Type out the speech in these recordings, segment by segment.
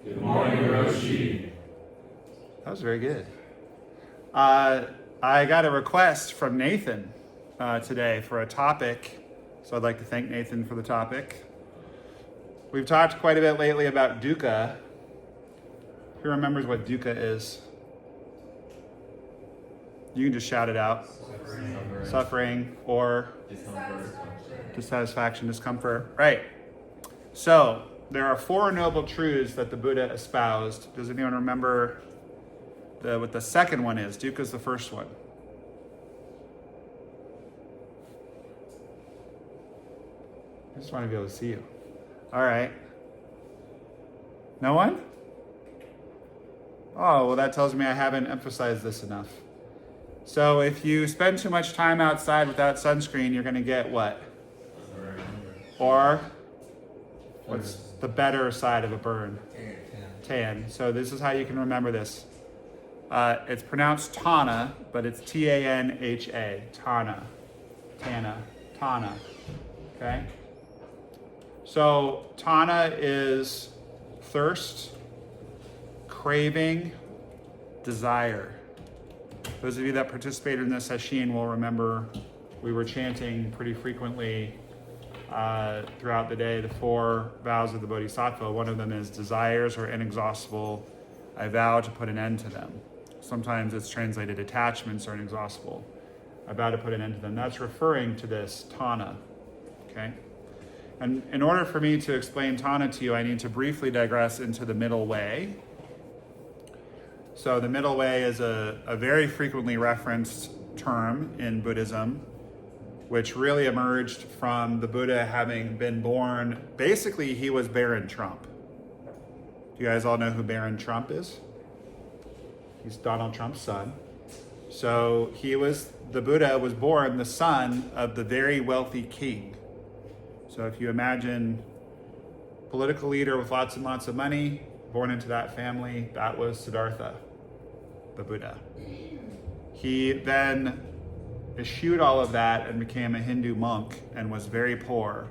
Good morning, Roshi. That was very good. I got a request from Nathan today for a topic, so I'd like to thank Nathan for the topic. We've talked quite a bit lately about dukkha. Who remembers what dukkha is? You can just shout it out. Suffering or dissatisfaction, discomfort. Right. So there are four noble truths that the Buddha espoused. Does anyone remember what the second one is? Dukkha is the first one. I just want to be able to see you. All right. No one? Oh, well, that tells me I haven't emphasized this enough. So if you spend too much time outside without sunscreen, you're going to get what? Or what's the better side of a burn? Tan. So this is how you can remember this. It's pronounced Tanha, but it's Tanha. Tanha. Okay? So Tanha is thirst, craving, desire. Those of you that participated in the session will remember we were chanting pretty frequently throughout the day the four vows of the Bodhisattva. One of them is desires are inexhaustible. I vow to put an end to them. Sometimes it's translated attachments are inexhaustible. I vow to put an end to them. That's referring to this Tanha. Okay? And in order for me to explain Tanha to you, I need to briefly digress into the middle way. So the middle way is a very frequently referenced term in Buddhism, which really emerged from the Buddha having been born. Basically, he was Baron Trump. Do you guys all know who Baron Trump is? He's Donald Trump's son. So the Buddha was born the son of the very wealthy king. So if you imagine a political leader with lots and lots of money, born into that family, that was Siddhartha, the Buddha. He then eschewed all of that and became a Hindu monk and was very poor.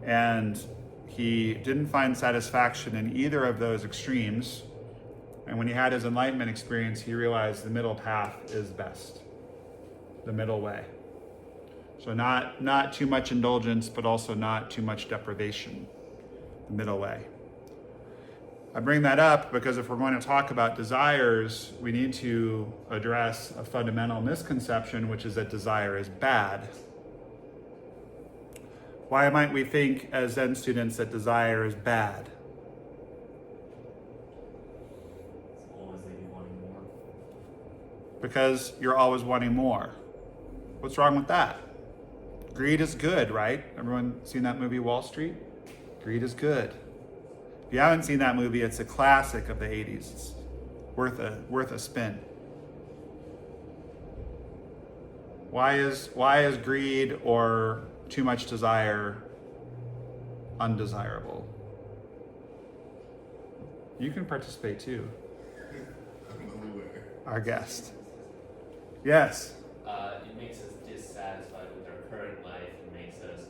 And he didn't find satisfaction in either of those extremes. And when he had his enlightenment experience, he realized the middle path is best, the middle way. So not too much indulgence, but also not too much deprivation, the middle way. I bring that up because if we're going to talk about desires, we need to address a fundamental misconception, which is that desire is bad. Why might we think as Zen students that desire is bad? It's always leaving wanting more. Because you're always wanting more. What's wrong with that? Greed is good, right? Everyone seen that movie Wall Street? Greed is good. If you haven't seen that movie, it's a classic of the 80s. It's worth a spin. Why is greed or too much desire undesirable? You can participate too. Our guest. Yes. It makes us dissatisfied with our current life and makes us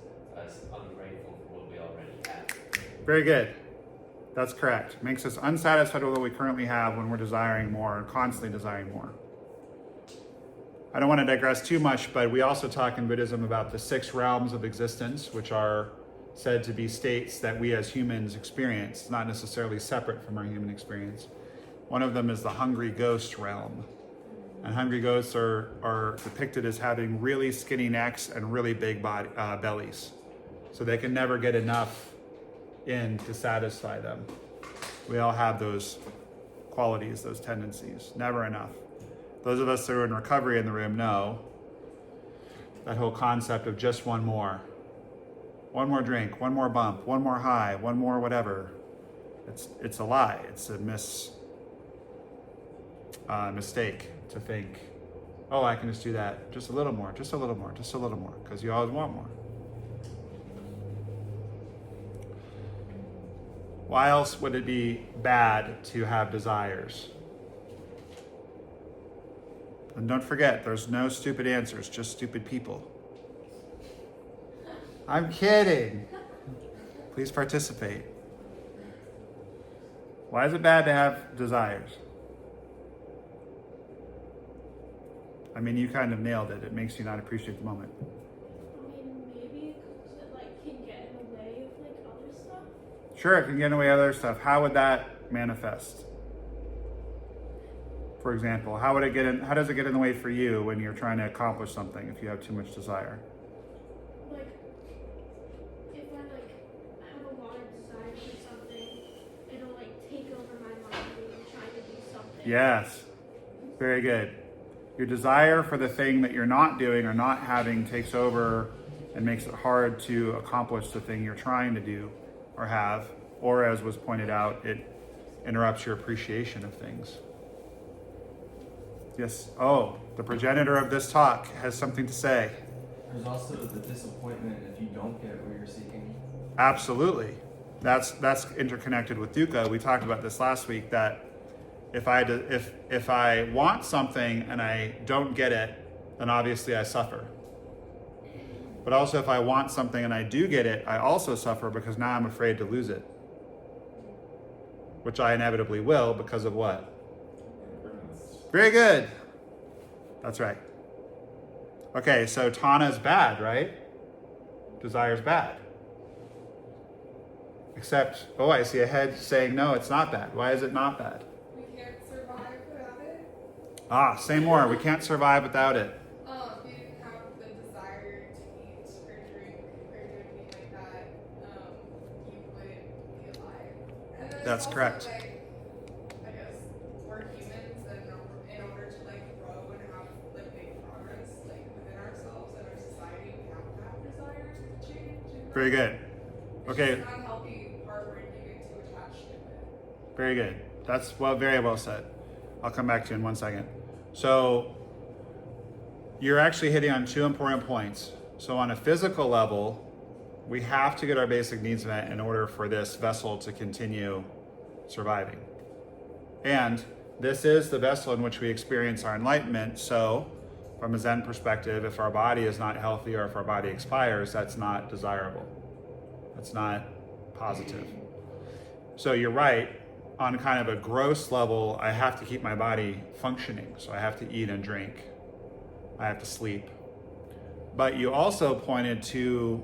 ungrateful for what we already have. Very good. That's correct. Makes us unsatisfied with what we currently have when we're desiring more and constantly desiring more. I don't want to digress too much, but we also talk in Buddhism about the 6 realms of existence, which are said to be states that we as humans experience, not necessarily separate from our human experience. One of them is the hungry ghost realm. And hungry ghosts are depicted as having really skinny necks and really big bellies. So they can never get enough in to satisfy them. We all have those qualities, those tendencies. Never enough. Those of us that are in recovery in the room know that whole concept of just one more drink, one more bump, one more high, one more whatever. It's a lie. It's a mistake to think, oh, I can just do that just a little more, just a little more, just a little more, because you always want more. Why else would it be bad to have desires? And don't forget, there's no stupid answers, just stupid people. I'm kidding. Please participate. Why is it bad to have desires? I mean, you kind of nailed it. It makes you not appreciate the moment. I mean, maybe because it like can get in the way of like other stuff. Sure, it can get in the way of other stuff. How would that manifest? For example, how does it get in the way for you when you're trying to accomplish something if you have too much desire? Like, if I like have a lot of desire for something, it'll like take over my mind when I'm trying to do something. Yes. Very good. Your desire for the thing that you're not doing or not having takes over and makes it hard to accomplish the thing you're trying to do or have, or as was pointed out, it interrupts your appreciation of things. Yes. Oh, the progenitor of this talk has something to say. There's also the disappointment if you don't get what you're seeking. Absolutely. That's interconnected with dukkha. We talked about this last week, that if I want something and I don't get it, then obviously I suffer. But also if I want something and I do get it, I also suffer because now I'm afraid to lose it. Which I inevitably will because of what? Very good. That's right. Okay, so Tanha is bad, right? Desire is bad. Except, oh, I see a head saying, no, it's not bad. Why is it not bad? We can't survive without it. Ah, say more. We can't survive without it. If you didn't have the desire to eat or drink or do anything like that, you wouldn't be alive. And then That's also, correct. Like, I guess we're humans, and in order to like grow and have like make progress like within ourselves and our society, we have to have desire to change. And Very grow. good. It's Okay. just an unhealthy part where you get too attached to it. Very good. That's very well said. I'll come back to you in 1 second. So you're actually hitting on two important points. So on a physical level, we have to get our basic needs met in order for this vessel to continue surviving. And this is the vessel in which we experience our enlightenment. So from a Zen perspective, if our body is not healthy or if our body expires, that's not desirable. That's not positive. So you're right. On kind of a gross level, I have to keep my body functioning. So I have to eat and drink. I have to sleep. But you also pointed to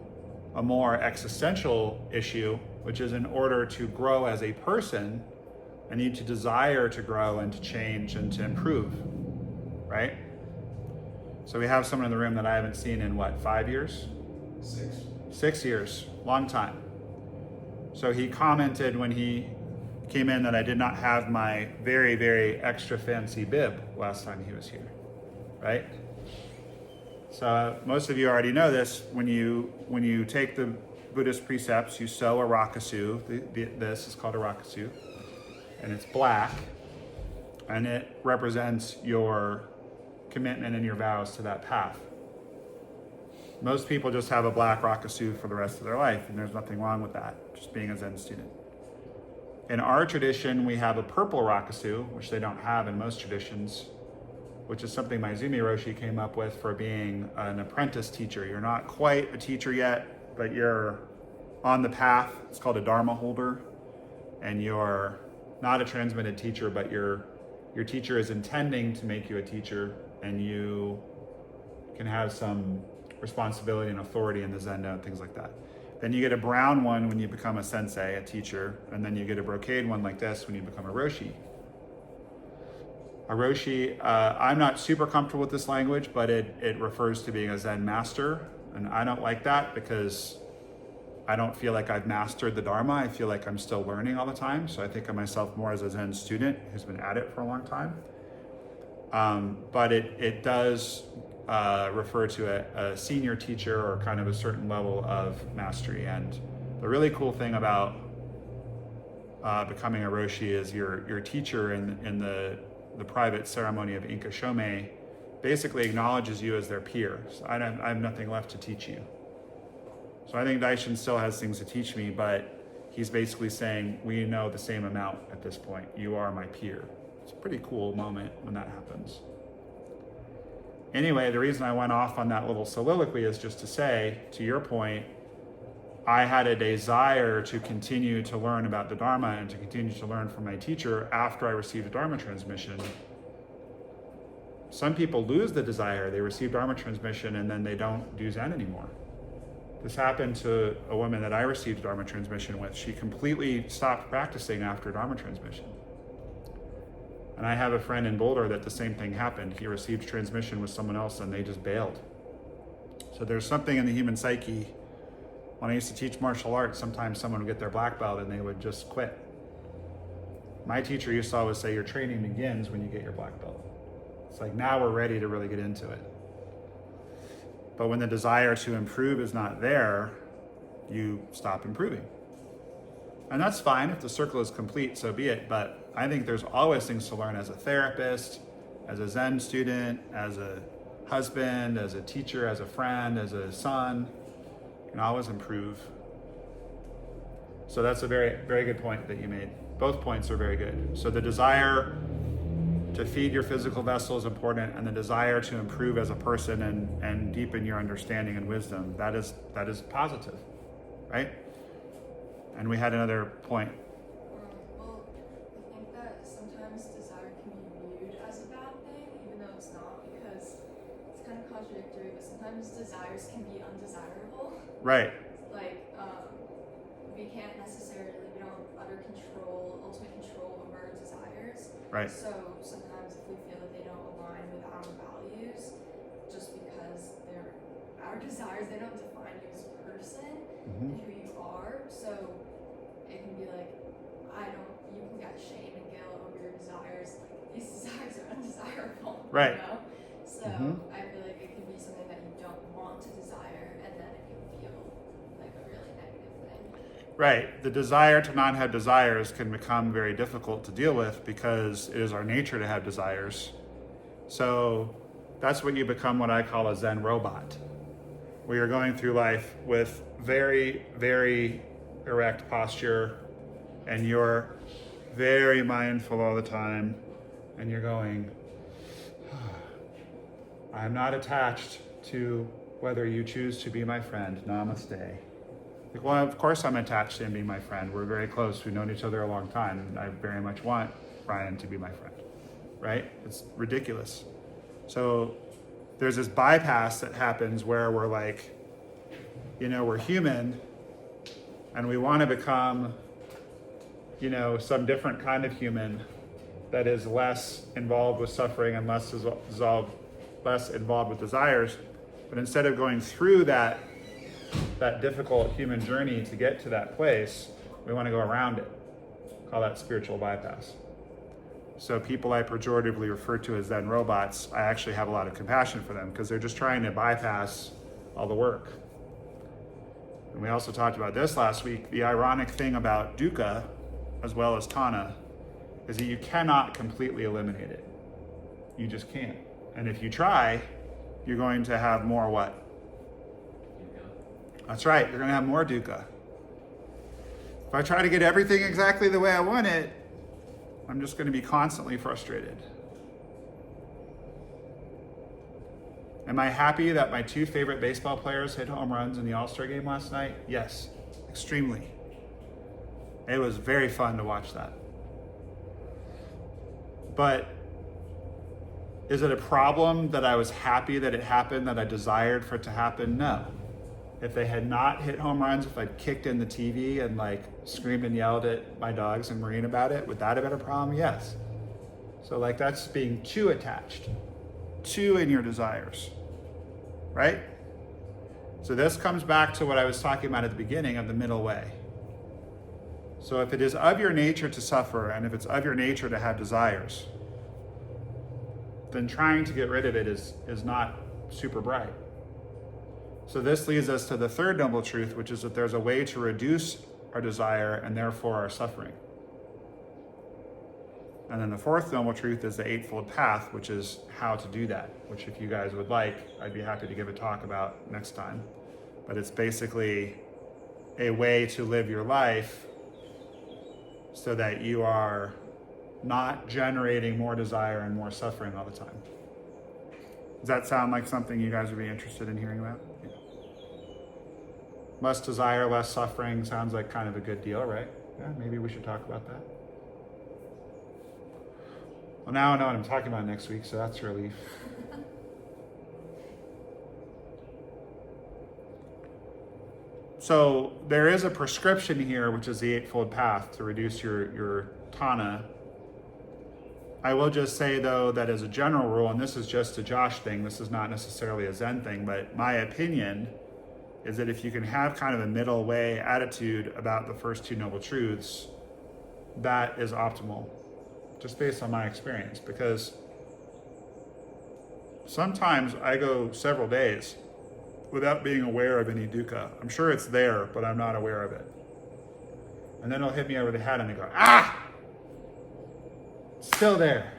a more existential issue, which is in order to grow as a person, I need to desire to grow and to change and to improve, right? So we have someone in the room that I haven't seen in what, 5 years? 6. 6 years, long time. So he commented when he came in that I did not have my very, very extra fancy bib last time he was here, right? So most of you already know this. When you take the Buddhist precepts, you sew a rakusu. This is called a rakusu, and it's black, and it represents your commitment and your vows to that path. Most people just have a black rakusu for the rest of their life, and there's nothing wrong with that, just being a Zen student. In our tradition, we have a purple rakusu, which they don't have in most traditions, which is something Dainin Roshi came up with for being an apprentice teacher. You're not quite a teacher yet, but you're on the path. It's called a Dharma holder, and you're not a transmitted teacher, but your teacher is intending to make you a teacher, and you can have some responsibility and authority in the Zendo and things like that. Then you get a brown one when you become a sensei, a teacher, and then you get a brocade one like this when you become a Roshi. A Roshi, I'm not super comfortable with this language, but it refers to being a Zen master, and I don't like that because I don't feel like I've mastered the Dharma. I feel like I'm still learning all the time, so I think of myself more as a Zen student who's been at it for a long time. But it does refer to a senior teacher or kind of a certain level of mastery. And the really cool thing about becoming a Roshi is your teacher in the private ceremony of Inka Shomei basically acknowledges you as their peer. So I have nothing left to teach you. So I think Daishin still has things to teach me, but he's basically saying, we know the same amount at this point. You are my peer. It's a pretty cool moment when that happens. Anyway, the reason I went off on that little soliloquy is just to say, to your point, I had a desire to continue to learn about the Dharma and to continue to learn from my teacher after I received a Dharma transmission. Some people lose the desire. They receive Dharma transmission and then they don't do Zen anymore. This happened to a woman that I received Dharma transmission with. She completely stopped practicing after Dharma transmission. And I have a friend in Boulder that the same thing happened. He received transmission with someone else and they just bailed. So there's something in the human psyche. When I used to teach martial arts, sometimes someone would get their black belt and they would just quit. My teacher used to always say, your training begins when you get your black belt. It's like, now we're ready to really get into it. But when the desire to improve is not there, you stop improving. And that's fine. If the circle is complete, so be it. But I think there's always things to learn as a therapist, as a Zen student, as a husband, as a teacher, as a friend, as a son. You can always improve. So that's a very, very good point that you made. Both points are very good. So the desire to feed your physical vessel is important, and the desire to improve as a person and deepen your understanding and wisdom, that is positive, right? And we had another point. Well, I think that sometimes desire can be viewed as a bad thing, even though it's not, because it's kind of contradictory, but sometimes desires can be undesirable. Right. Like, we can't necessarily, we don't have utter control, ultimate control over our desires. Right. So sometimes if we feel that they don't align with our values, just because they're our desires, they don't define you as a person and who you are. So it can be like, you can get shame and guilt over your desires. Like, these desires are undesirable. Right. You know? So I feel like it can be something that you don't want to desire, and then it can feel like a really negative thing. Right. The desire to not have desires can become very difficult to deal with because it is our nature to have desires. So that's what you become, what I call a Zen robot, where you're going through life with very, very erect posture and you're very mindful all the time and you're going, I'm not attached to whether you choose to be my friend. Namaste. Like, well, of course I'm attached to him being my friend. We're very close. We've known each other a long time. And I very much want Ryan to be my friend, right? It's ridiculous. So there's this bypass that happens where we're like, we're human and we want to become, some different kind of human that is less involved with suffering and less involved with desires. But instead of going through that difficult human journey to get to that place, we want to go around it. Call that spiritual bypass. So people I pejoratively refer to as Zen robots, I actually have a lot of compassion for them because they're just trying to bypass all the work. And we also talked about this last week. The ironic thing about Dukkha, as well as Tanha, is that you cannot completely eliminate it. You just can't. And if you try, you're going to have more what? That's right, you're going to have more dukkha. If I try to get everything exactly the way I want it, I'm just going to be constantly frustrated. Am I happy that my two favorite baseball players hit home runs in the All-Star game last night? Yes, extremely. It was very fun to watch that. But is it a problem that I was happy that it happened, that I desired for it to happen? No. If they had not hit home runs, if I'd kicked in the TV and screamed and yelled at my dogs and Marine about it, would that have been a problem? Yes. So that's being too attached, too in your desires, right? So this comes back to what I was talking about at the beginning of the middle way. So if it is of your nature to suffer and if it's of your nature to have desires, then trying to get rid of it is not super bright. So this leads us to the third noble truth, which is that there's a way to reduce our desire and therefore our suffering. And then the fourth noble truth is the Eightfold Path, which is how to do that, which if you guys would like, I'd be happy to give a talk about next time. But it's basically a way to live your life so that you are not generating more desire and more suffering all the time. Does that sound like something you guys would be interested in hearing about? Yeah. Less desire, less suffering sounds like kind of a good deal, right? Yeah, maybe we should talk about that. Well, now I know what I'm talking about next week, so that's a relief. So there is a prescription here, which is the Eightfold Path to reduce your Tanha. I will just say, though, that as a general rule, and this is just a Josh thing, this is not necessarily a Zen thing, but my opinion is that if you can have kind of a middle way attitude about the first two noble truths, that is optimal, just based on my experience. Because sometimes I go several days without being aware of any dukkha. I'm sure it's there, but I'm not aware of it. And then it'll hit me over the head and I go, ah! Still there.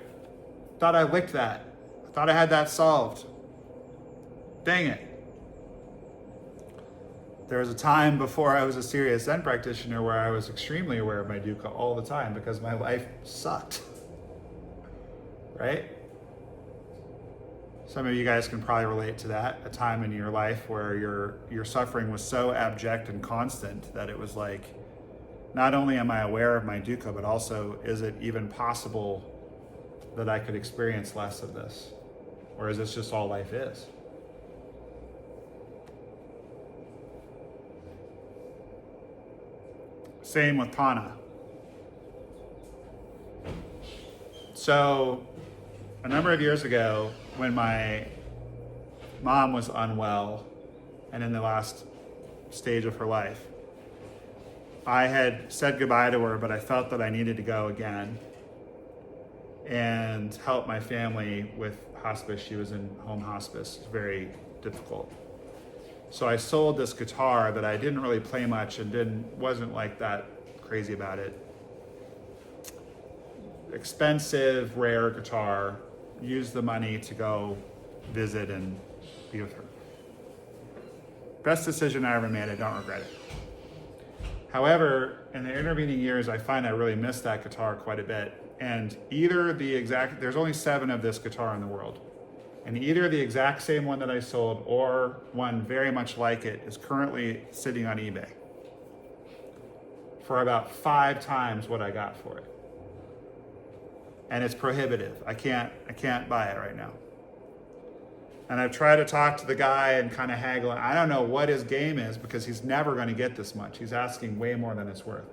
Thought I licked that. I thought I had that solved. Dang it. There was a time before I was a serious Zen practitioner where I was extremely aware of my dukkha all the time because my life sucked. Right? Some of you guys can probably relate to that, a time in your life where your suffering was so abject and constant that it was like, not only am I aware of my dukkha, but also, is it even possible that I could experience less of this? Or is this just all life is? Same with Tanha. So, a number of years ago, when my mom was unwell and in the last stage of her life, I had said goodbye to her, but I felt that I needed to go again and help my family with hospice. She was in home hospice. It's very difficult. So I sold this guitar that I didn't really play much and wasn't like that crazy about it. Expensive, rare guitar. Used the money to go visit and be with her. Best decision I ever made. I don't regret it. However, in the intervening years, I find I really miss that guitar quite a bit. And there's only 7 of this guitar in the world. And either the exact same one that I sold or one very much like it is currently sitting on eBay for about 5 times what I got for it. And it's prohibitive. I can't buy it right now. And I've tried to talk to the guy and kind of haggle. I don't know what his game is because he's never going to get this much. He's asking way more than it's worth.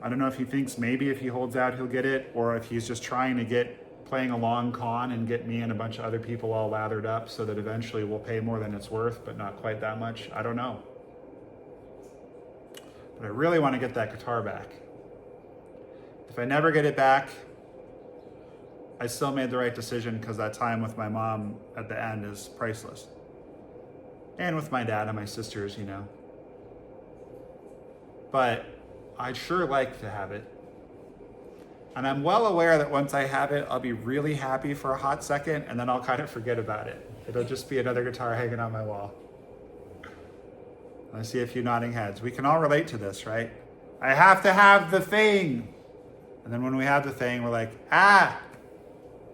I don't know if he thinks maybe if he holds out he'll get it, or if he's just trying to playing a long con and get me and a bunch of other people all lathered up so that eventually we'll pay more than it's worth, but not quite that much. I don't know. But I really want to get that guitar back. If I never get it back, I still made the right decision because that time with my mom at the end is priceless. And with my dad and my sisters, you know. But I'd sure like to have it. And I'm well aware that once I have it, I'll be really happy for a hot second and then I'll kind of forget about it. It'll just be another guitar hanging on my wall. I see a few nodding heads. We can all relate to this, right? I have to have the thing. And then when we have the thing, we're like, I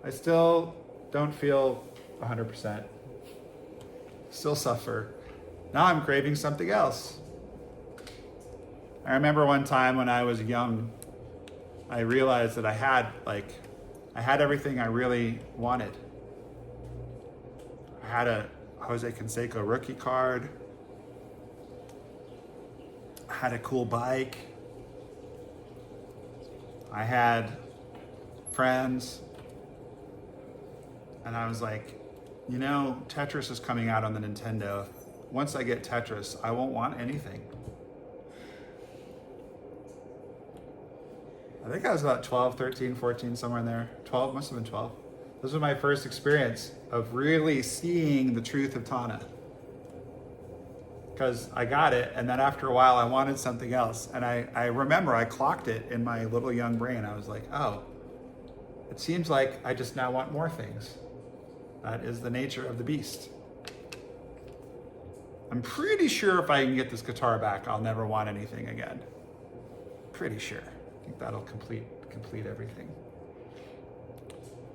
still don't feel 100%. Still suffer. Now I'm craving something else. I remember one time when I was young, I realized that I had everything I really wanted. I had a Jose Canseco rookie card. I had a cool bike. I had friends. And I was like, you know, Tetris is coming out on the Nintendo. Once I get Tetris, I won't want anything. I think I was about 12, 13, 14, somewhere in there. 12, must have been 12. This was my first experience of really seeing the truth of Tanha. Because I got it, and then after a while I wanted something else. And I remember I clocked it in my little young brain. I was like, oh, it seems like I just now want more things. That is the nature of the beast. I'm pretty sure if I can get this guitar back, I'll never want anything again. Pretty sure. I think that'll complete everything.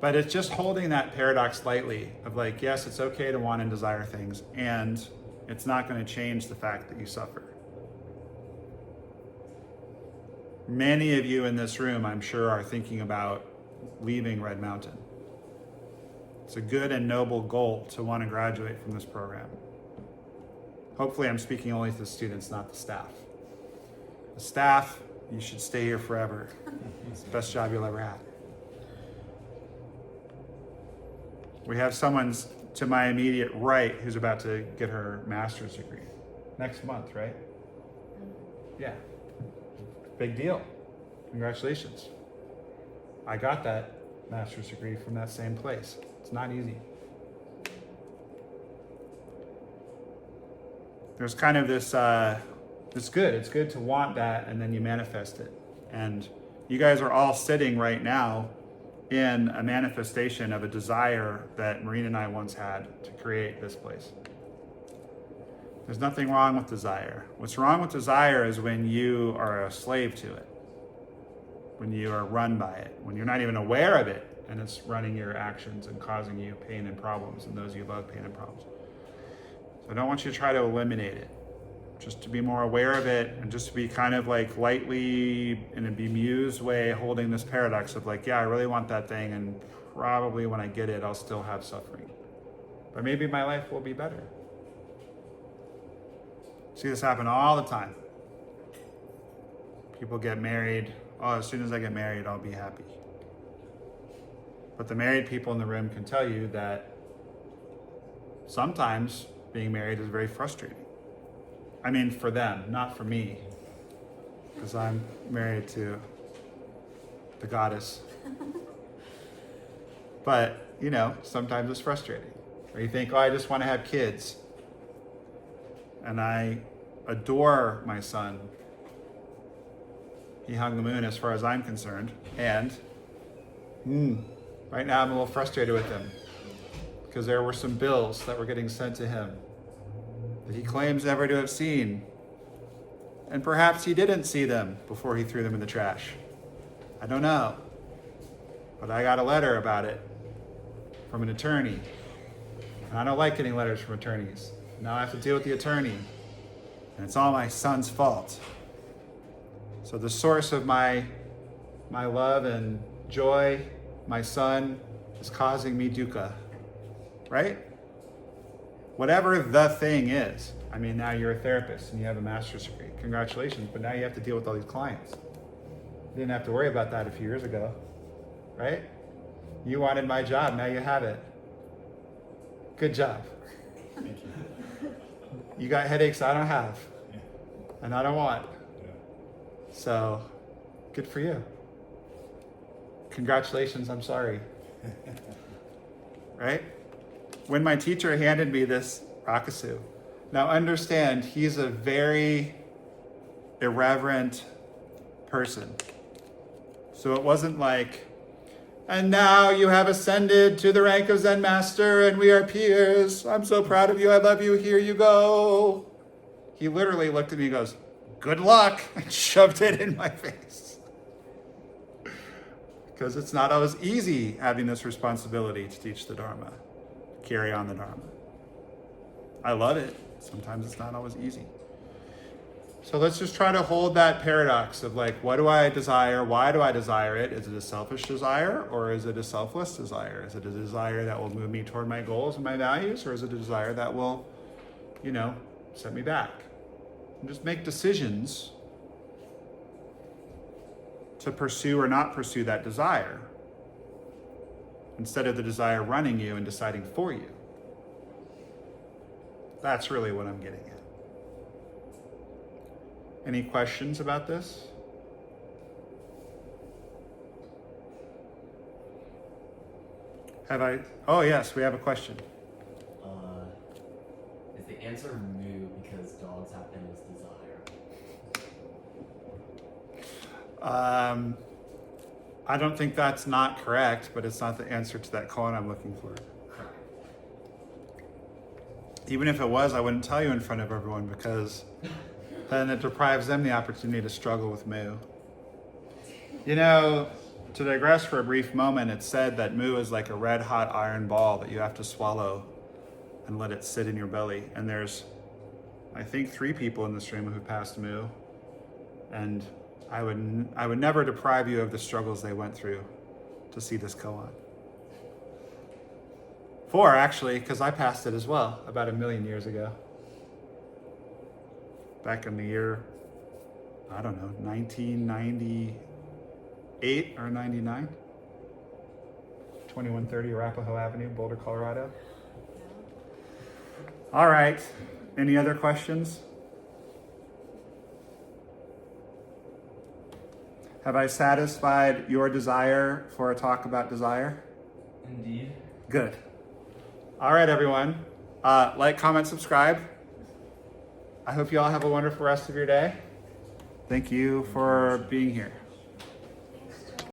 But it's just holding that paradox lightly of like, yes, it's okay to want and desire things, and it's not going to change the fact that you suffer. Many of you in this room, I'm sure, are thinking about leaving Red Mountain. It's a good and noble goal to want to graduate from this program. Hopefully I'm speaking only to the students, not the staff. The staff, you should stay here forever. It's the best job you'll ever have. We have someone to my immediate right who's about to get her master's degree. Next month, right? Yeah. Big deal. Congratulations. I got that master's degree from that same place. It's not easy. There's kind of this, it's good to want that, and then you manifest it. And you guys are all sitting right now in a manifestation of a desire that Marina and I once had to create this place. There's nothing wrong with desire. What's wrong with desire is when you are a slave to it, when you are run by it, when you're not even aware of it, and it's running your actions and causing you pain and problems, and those you love pain and problems. So I don't want you to try to eliminate it, just to be more aware of it, and just to be kind of like lightly, in a bemused way, holding this paradox of like, yeah, I really want that thing, and probably when I get it, I'll still have suffering. But maybe my life will be better. See this happen all the time. People get married. Oh, as soon as I get married, I'll be happy. But the married people in the room can tell you that sometimes being married is very frustrating. I mean, for them, not for me, because I'm married to the goddess. But, you know, sometimes it's frustrating. Or you think, oh, I just want to have kids. And I adore my son. He hung the moon as far as I'm concerned. And right now I'm a little frustrated with him because there were some bills that were getting sent to him that he claims never to have seen. And perhaps he didn't see them before he threw them in the trash. I don't know. But I got a letter about it from an attorney. And I don't like getting letters from attorneys. Now I have to deal with the attorney. And it's all my son's fault. So the source of my love and joy, my son, is causing me dukkha. Right? Whatever the thing is. I mean, now you're a therapist and you have a master's degree. Congratulations, but now you have to deal with all these clients. You didn't have to worry about that a few years ago. Right? You wanted my job, now you have it. Good job. Thank you. You got headaches I don't have. And I don't want. Yeah. So, good for you. Congratulations, I'm sorry. Right? When my teacher handed me this rakusu, now understand, he's a very irreverent person. So it wasn't like, and now you have ascended to the rank of Zen Master and we are peers. I'm so proud of you. I love you. Here you go. He literally looked at me and goes, good luck, and shoved it in my face. Because it's not always easy having this responsibility to teach the Dharma, carry on the Dharma. I love it. Sometimes it's not always easy. So let's just try to hold that paradox of like, what do I desire? Why do I desire it? Is it a selfish desire or is it a selfless desire? Is it a desire that will move me toward my goals and my values, or is it a desire that will, set me back? And just make decisions to pursue or not pursue that desire instead of the desire running you and deciding for you. That's really what I'm getting at. Any questions about this? Oh yes, we have a question. Is the answer moo because dogs have endless desire? I don't think that's not correct, but it's not the answer to that koan I'm looking for. Even if it was, I wouldn't tell you in front of everyone because then it deprives them the opportunity to struggle with moo. To digress for a brief moment, it's said that mu is like a red hot iron ball that you have to swallow and let it sit in your belly. And there's, I think, 3 people in this room who passed mu. And I would never deprive you of the struggles they went through to see this koan. 4 actually, because I passed it as well about 1 million years ago. Back in the year, I don't know, 1998 or 99. 2130 Arapahoe Avenue, Boulder, Colorado. All right. Any other questions? Have I satisfied your desire for a talk about desire? Indeed. Good. All right, everyone. Like, comment, subscribe. I hope you all have a wonderful rest of your day. Thank you for being here.